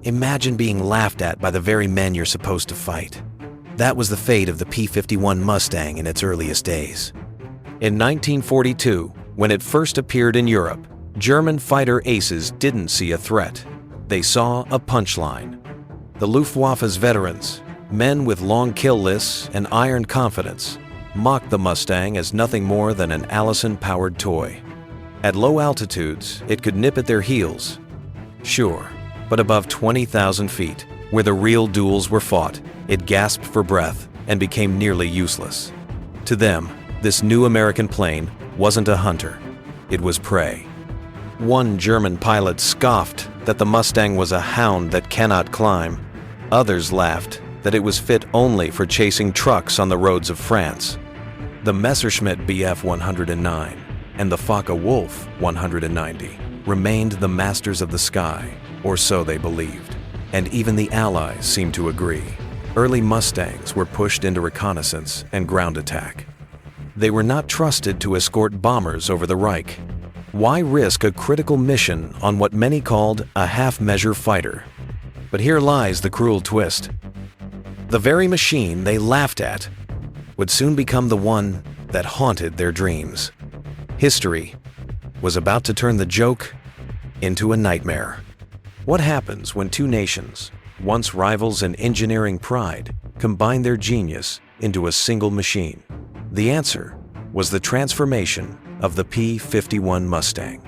Imagine being laughed at by the very men you're supposed to fight. That was the fate of the P-51 Mustang in its earliest days. In 1942, when it first appeared in Europe, German fighter aces didn't see a threat. They saw a punchline. The Luftwaffe's veterans, men with long kill lists and iron confidence, mocked the Mustang as nothing more than an Allison-powered toy. At low altitudes, it could nip at their heels. Sure, but above 20,000 feet, where the real duels were fought, it gasped for breath and became nearly useless. To them, this new American plane wasn't a hunter, it was prey. One German pilot scoffed that the Mustang was a hound that cannot climb. Others laughed that it was fit only for chasing trucks on the roads of France. The Messerschmitt Bf 109 and the Focke-Wulf 190 remained the masters of the sky, or so they believed, and even the Allies seemed to agree. Early Mustangs were pushed into reconnaissance and ground attack. They were not trusted to escort bombers over the Reich. Why risk a critical mission on what many called a half-measure fighter? But here lies the cruel twist. The very machine they laughed at would soon become the one that haunted their dreams. History was about to turn the joke into a nightmare. What happens when two nations, once rivals in engineering pride, combine their genius into a single machine? The answer was the transformation of the P-51 Mustang.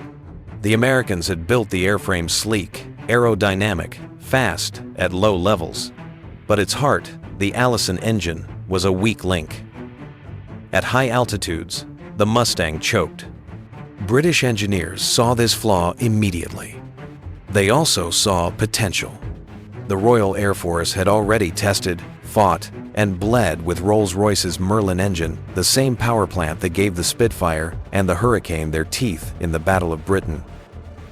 The Americans had built the airframe sleek, aerodynamic, fast at low levels. But its heart, the Allison engine, was a weak link. At high altitudes, the Mustang choked. British engineers saw this flaw immediately. They also saw potential. The Royal Air Force had already tested, fought, and bled with Rolls-Royce's Merlin engine, the same power plant that gave the Spitfire and the Hurricane their teeth in the Battle of Britain.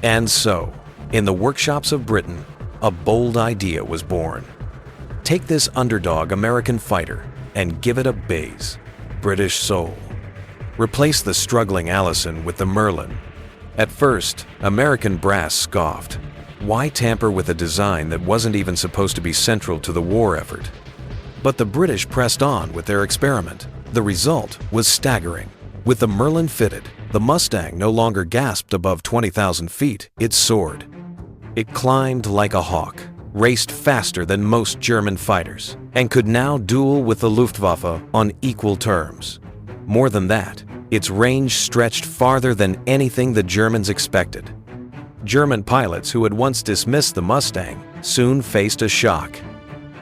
And so, in the workshops of Britain, a bold idea was born. Take this underdog American fighter and give it a base, British soul. Replace the struggling Allison with the Merlin. At first, American brass scoffed. Why tamper with a design that wasn't even supposed to be central to the war effort? But the British pressed on with their experiment. The result was staggering. With the Merlin fitted, the Mustang no longer gasped above 20,000 feet, it soared. It climbed like a hawk, raced faster than most German fighters, and could now duel with the Luftwaffe on equal terms. More than that, its range stretched farther than anything the Germans expected. German pilots who had once dismissed the Mustang soon faced a shock.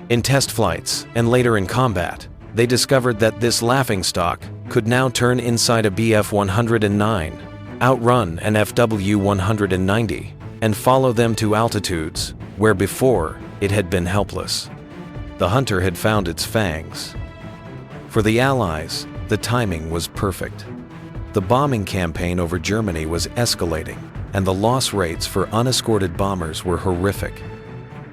In test flights and later in combat, they discovered that this laughingstock could now turn inside a Bf 109, outrun an FW 190, and follow them to altitudes where before it had been helpless. The hunter had found its fangs. For the Allies, the timing was perfect. The bombing campaign over Germany was escalating, and the loss rates for unescorted bombers were horrific.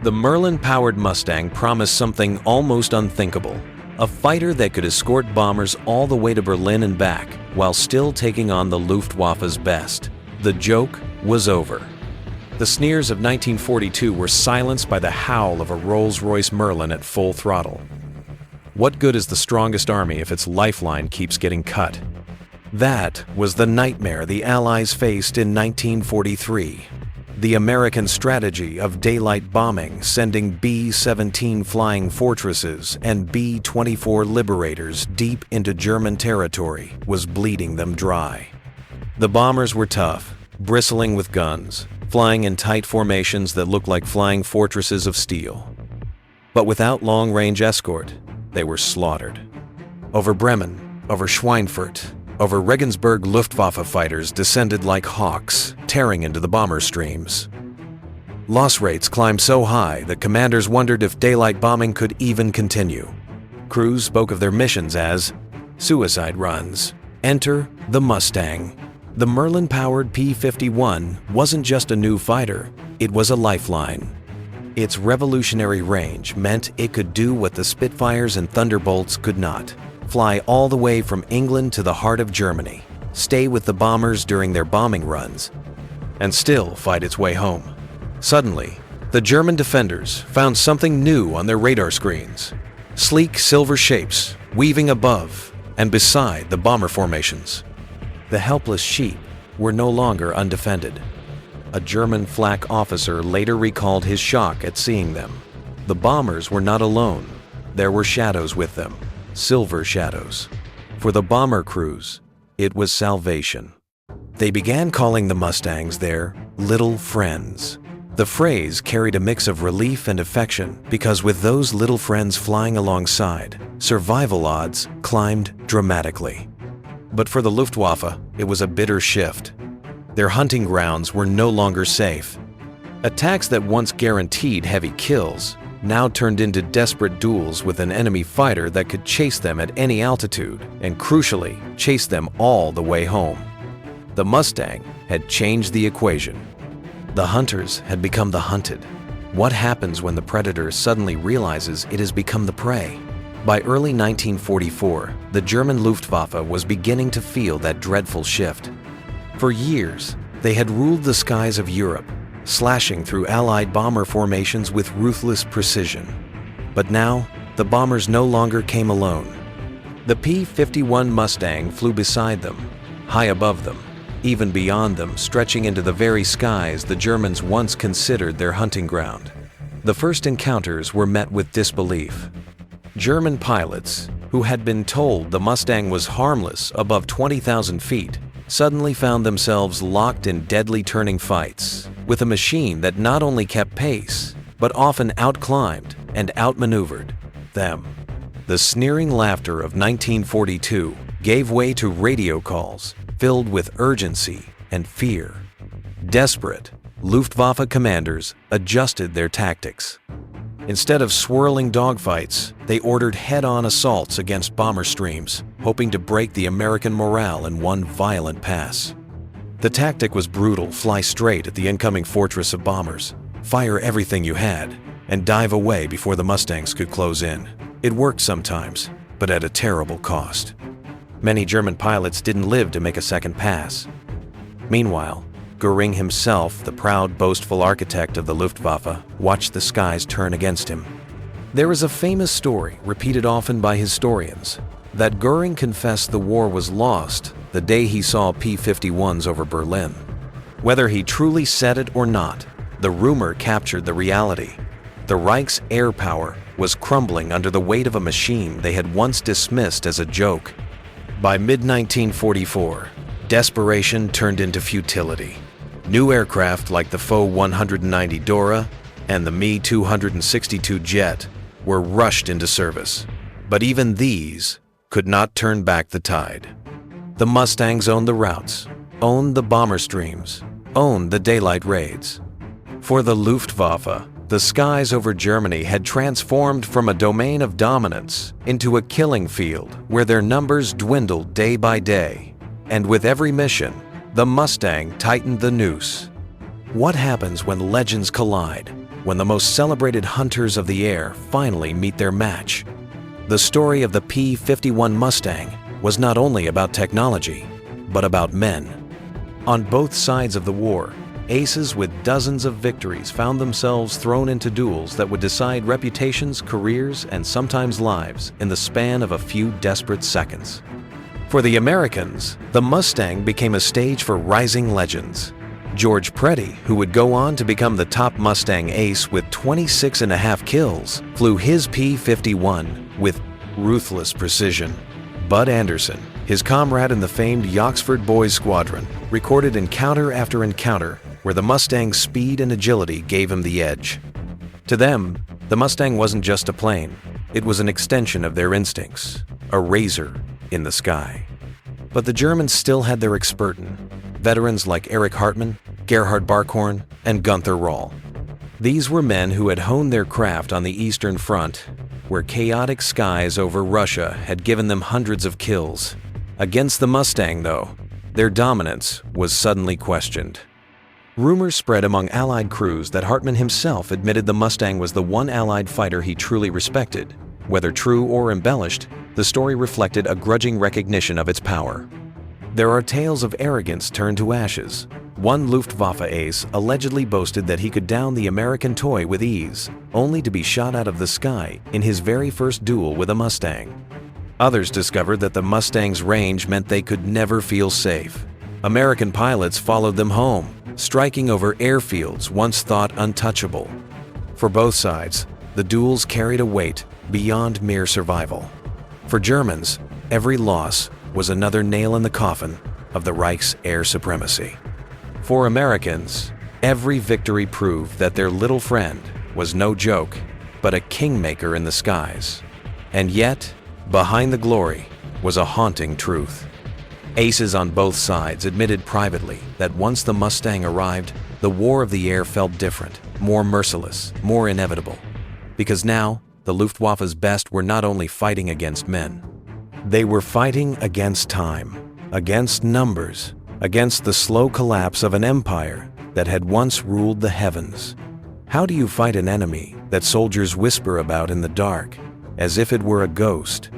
The Merlin-powered Mustang promised something almost unthinkable, a fighter that could escort bombers all the way to Berlin and back while still taking on the Luftwaffe's best. The joke was over. The sneers of 1942 were silenced by the howl of a Rolls-Royce Merlin at full throttle. What good is the strongest army if its lifeline keeps getting cut? That was the nightmare the Allies faced in 1943. The American strategy of daylight bombing, sending B-17 flying fortresses and B-24 Liberators deep into German territory, was bleeding them dry. The bombers were tough, bristling with guns, flying in tight formations that looked like flying fortresses of steel. But without long-range escort, they were slaughtered. Over Bremen, over Schweinfurt, over Regensburg, Luftwaffe fighters descended like hawks, tearing into the bomber streams. Loss rates climbed so high that commanders wondered if daylight bombing could even continue. Crews spoke of their missions as suicide runs. Enter the Mustang. The Merlin-powered P-51 wasn't just a new fighter, it was a lifeline. Its revolutionary range meant it could do what the Spitfires and Thunderbolts could not. Fly all the way from England to the heart of Germany, stay with the bombers during their bombing runs, and still fight its way home. Suddenly, The German defenders found something new on their radar screens. Sleek silver shapes weaving above and beside the bomber formations. The helpless sheep were no longer undefended. A German flak officer later recalled his shock at seeing them. The bombers were not alone. There were shadows with them, silver shadows. For the bomber crews, it was salvation. They began calling the Mustangs their little friends. The phrase carried a mix of relief and affection because with those little friends flying alongside, survival odds climbed dramatically. But for the Luftwaffe, it was a bitter shift. Their hunting grounds were no longer safe. Attacks that once guaranteed heavy kills now turned into desperate duels with an enemy fighter that could chase them at any altitude and, crucially, chase them all the way home. The Mustang had changed the equation. The hunters had become the hunted. What happens when the predator suddenly realizes it has become the prey? By early 1944, the German Luftwaffe was beginning to feel that dreadful shift. For years, they had ruled the skies of Europe, slashing through Allied bomber formations with ruthless precision. But now, the bombers no longer came alone. The P-51 Mustang flew beside them, high above them, even beyond them, stretching into the very skies the Germans once considered their hunting ground. The first encounters were met with disbelief. German pilots, who had been told the Mustang was harmless above 20,000 feet, suddenly found themselves locked in deadly turning fights with a machine that not only kept pace, but often outclimbed and outmaneuvered them. The sneering laughter of 1942 gave way to radio calls filled with urgency and fear. Desperate, Luftwaffe commanders adjusted their tactics. Instead of swirling dogfights, they ordered head-on assaults against bomber streams, hoping to break the American morale in one violent pass. The tactic was brutal: fly straight at the incoming fortress of bombers, fire everything you had, and dive away before the Mustangs could close in. It worked sometimes, but at a terrible cost. Many German pilots didn't live to make a second pass. Meanwhile, Göring himself, the proud, boastful architect of the Luftwaffe, watched the skies turn against him. There is a famous story, repeated often by historians, that Göring confessed the war was lost the day he saw P-51s over Berlin. Whether he truly said it or not, the rumor captured the reality. The Reich's air power was crumbling under the weight of a machine they had once dismissed as a joke. By mid-1944, desperation turned into futility. New aircraft like the Foe 190 Dora and the Me-262 jet were rushed into service. But even these could not turn back the tide. The Mustangs owned the routes, owned the bomber streams, owned the daylight raids. For the Luftwaffe, the skies over Germany had transformed from a domain of dominance into a killing field where their numbers dwindled day by day. And with every mission, the Mustang tightened the noose. What happens when legends collide, when the most celebrated hunters of the air finally meet their match? The story of the P-51 Mustang was not only about technology, but about men. On both sides of the war, aces with dozens of victories found themselves thrown into duels that would decide reputations, careers, and sometimes lives in the span of a few desperate seconds. For the Americans, the Mustang became a stage for rising legends. George Preddy, who would go on to become the top Mustang ace with 26.5 kills, flew his P-51 with ruthless precision. Bud Anderson, his comrade in the famed Yoxford Boys Squadron, recorded encounter after encounter where the Mustang's speed and agility gave him the edge. To them, the Mustang wasn't just a plane. It was an extension of their instincts, a razor in the sky. But the Germans still had their experten, veterans like Erich Hartmann, Gerhard Barkhorn, and Gunther Roll. These were men who had honed their craft on the Eastern Front, where chaotic skies over Russia had given them hundreds of kills. Against the Mustang, though, their dominance was suddenly questioned. Rumors spread among Allied crews that Hartmann himself admitted the Mustang was the one Allied fighter he truly respected. Whether true or embellished, the story reflected a grudging recognition of its power. There are tales of arrogance turned to ashes, One Luftwaffe ace allegedly boasted that he could down the American toy with ease, only to be shot out of the sky in his very first duel with a Mustang. Others discovered that the Mustang's range meant they could never feel safe. American pilots followed them home, striking over airfields once thought untouchable. For both sides, the duels carried a weight beyond mere survival. For Germans, every loss was another nail in the coffin of the Reich's air supremacy. For Americans, every victory proved that their little friend was no joke, but a kingmaker in the skies. And yet, behind the glory was a haunting truth. Aces on both sides admitted privately that once the Mustang arrived, the war of the air felt different, more merciless, more inevitable. Because now, the Luftwaffe's best were not only fighting against men. They were fighting against time, against numbers, against the slow collapse of an empire that had once ruled the heavens. How do you fight an enemy that soldiers whisper about in the dark, as if it were a ghost?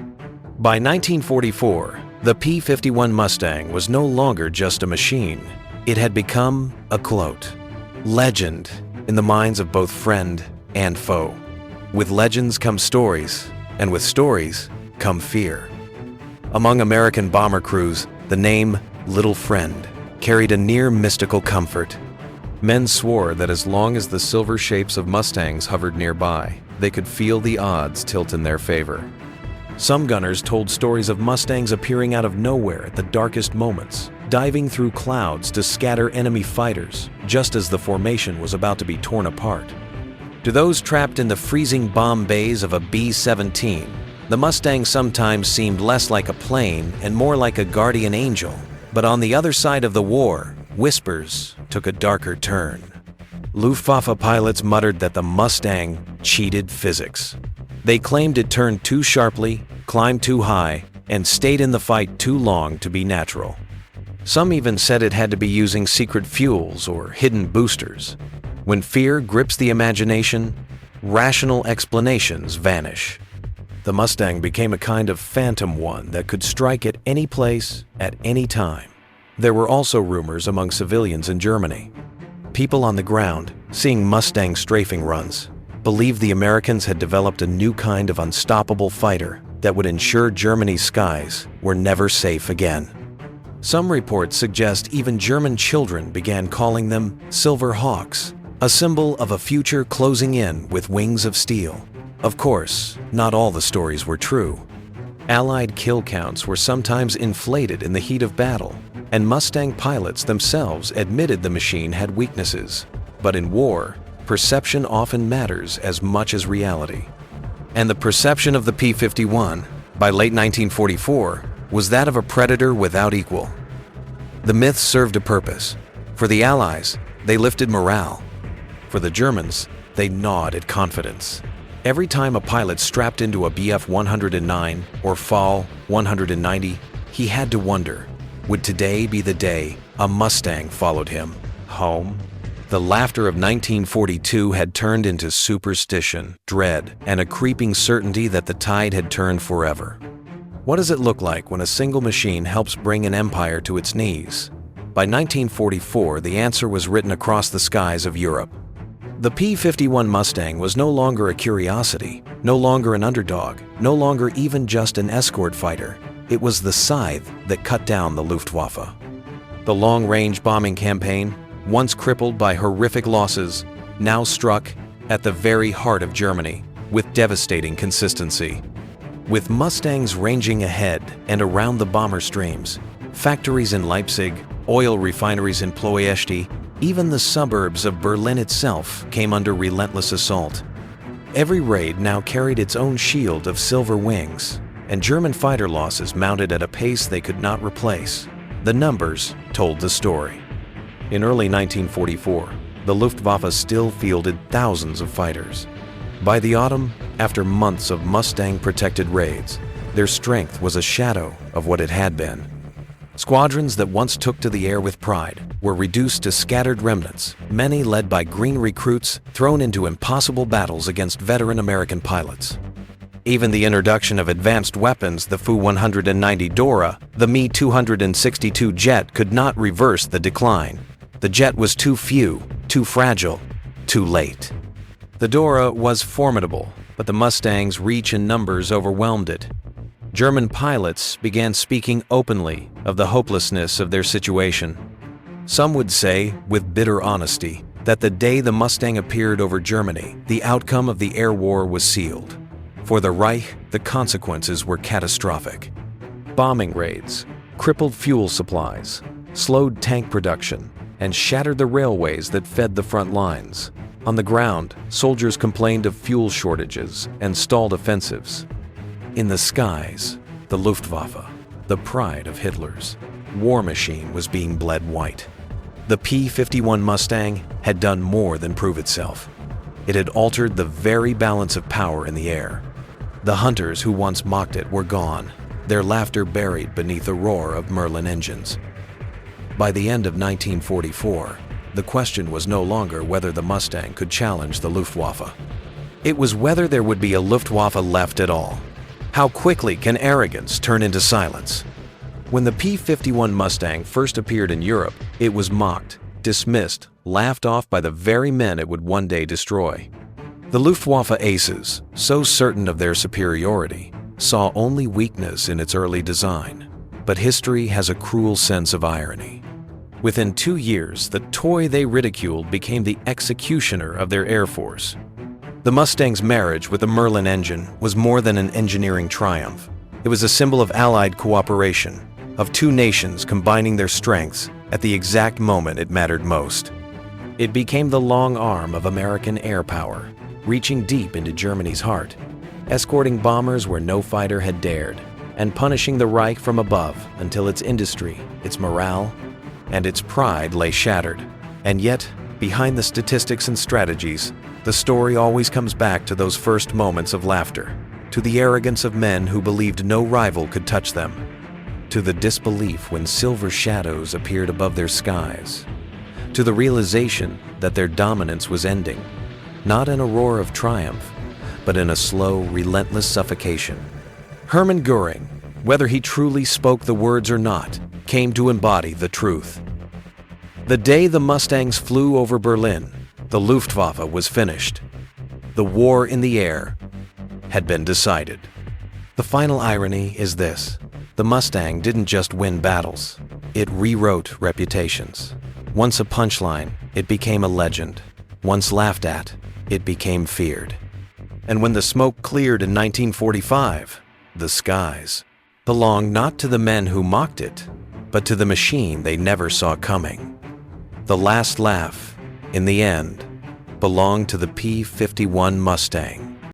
By 1944, the P-51 Mustang was no longer just a machine. It had become a quote, legend in the minds of both friend and foe. With legends come stories, and with stories come fear. Among American bomber crews, the name Little Friend carried a near mystical comfort. Men swore that as long as the silver shapes of Mustangs hovered nearby, they could feel the odds tilt in their favor. Some gunners told stories of Mustangs appearing out of nowhere at the darkest moments, diving through clouds to scatter enemy fighters, just as the formation was about to be torn apart. To those trapped in the freezing bomb bays of a B-17, the Mustang sometimes seemed less like a plane and more like a guardian angel. But on the other side of the war, whispers took a darker turn. Luftwaffe pilots muttered that the Mustang cheated physics. They claimed it turned too sharply, climbed too high, and stayed in the fight too long to be natural. Some even said it had to be using secret fuels or hidden boosters. When fear grips the imagination, rational explanations vanish. The Mustang became a kind of phantom one that could strike at any place, at any time. There were also rumors among civilians in Germany. People on the ground, seeing Mustang strafing runs, believed the Americans had developed a new kind of unstoppable fighter that would ensure Germany's skies were never safe again. Some reports suggest even German children began calling them Silver Hawks, a symbol of a future closing in with wings of steel. Of course, not all the stories were true. Allied kill counts were sometimes inflated in the heat of battle, and Mustang pilots themselves admitted the machine had weaknesses. But in war, perception often matters as much as reality. And the perception of the P-51, by late 1944, was that of a predator without equal. The myth served a purpose. For the Allies, they lifted morale. For the Germans, they gnawed at confidence. Every time a pilot strapped into a Bf-109 or Fall 190, he had to wonder, would today be the day a Mustang followed him home? The laughter of 1942 had turned into superstition, dread, and a creeping certainty that the tide had turned forever. What does it look like when a single machine helps bring an empire to its knees? By 1944, the answer was written across the skies of Europe. The P-51 Mustang was no longer a curiosity, no longer an underdog, no longer even just an escort fighter. It was the scythe that cut down the Luftwaffe. The long-range bombing campaign, once crippled by horrific losses, now struck at the very heart of Germany with devastating consistency. With Mustangs ranging ahead and around the bomber streams, factories in Leipzig, oil refineries in Ploiești, even the suburbs of Berlin itself came under relentless assault. Every raid now carried its own shield of silver wings, and German fighter losses mounted at a pace they could not replace. The numbers told the story. In early 1944, the Luftwaffe still fielded thousands of fighters. By the autumn, after months of Mustang-protected raids, their strength was a shadow of what it had been. Squadrons that once took to the air with pride were reduced to scattered remnants, many led by green recruits thrown into impossible battles against veteran American pilots. Even the introduction of advanced weapons, the Fu-190 Dora, the Me-262 jet, could not reverse the decline. The jet was too few, too fragile, too late. The Dora was formidable, but the Mustang's reach and numbers overwhelmed it. German pilots began speaking openly of the hopelessness of their situation. Some would say, with bitter honesty, that the day the Mustang appeared over Germany, the outcome of the air war was sealed. For the Reich, the consequences were catastrophic. Bombing raids, crippled fuel supplies, slowed tank production, and shattered the railways that fed the front lines. On the ground, soldiers complained of fuel shortages and stalled offensives. In the skies, the Luftwaffe, the pride of Hitler's war machine, was being bled white. The P-51 Mustang had done more than prove itself. It had altered the very balance of power in the air. The hunters who once mocked it were gone, their laughter buried beneath the roar of Merlin engines. By the end of 1944, the question was no longer whether the Mustang could challenge the Luftwaffe. It was whether there would be a Luftwaffe left at all. How quickly can arrogance turn into silence? When the P-51 Mustang first appeared in Europe, it was mocked, dismissed, laughed off by the very men it would one day destroy. The Luftwaffe aces, so certain of their superiority, saw only weakness in its early design. But history has a cruel sense of irony. Within 2 years, the toy they ridiculed became the executioner of their air force. The Mustang's marriage with the Merlin engine was more than an engineering triumph. It was a symbol of Allied cooperation, of two nations combining their strengths at the exact moment it mattered most. It became the long arm of American air power, reaching deep into Germany's heart, escorting bombers where no fighter had dared, and punishing the Reich from above until its industry, its morale, and its pride lay shattered. And yet, behind the statistics and strategies, the story always comes back to those first moments of laughter, to the arrogance of men who believed no rival could touch them, to the disbelief when silver shadows appeared above their skies, to the realization that their dominance was ending, not in a roar of triumph, but in a slow, relentless suffocation. Hermann Göring, whether he truly spoke the words or not, came to embody the truth. The day the Mustangs flew over Berlin, the Luftwaffe was finished. The war in the air had been decided. The final irony is this: the Mustang didn't just win battles, it rewrote reputations. Once a punchline, it became a legend. Once laughed at, it became feared. And when the smoke cleared in 1945, the skies belonged not to the men who mocked it, but to the machine they never saw coming. The last laugh, in the end, belonged to the P-51 Mustang.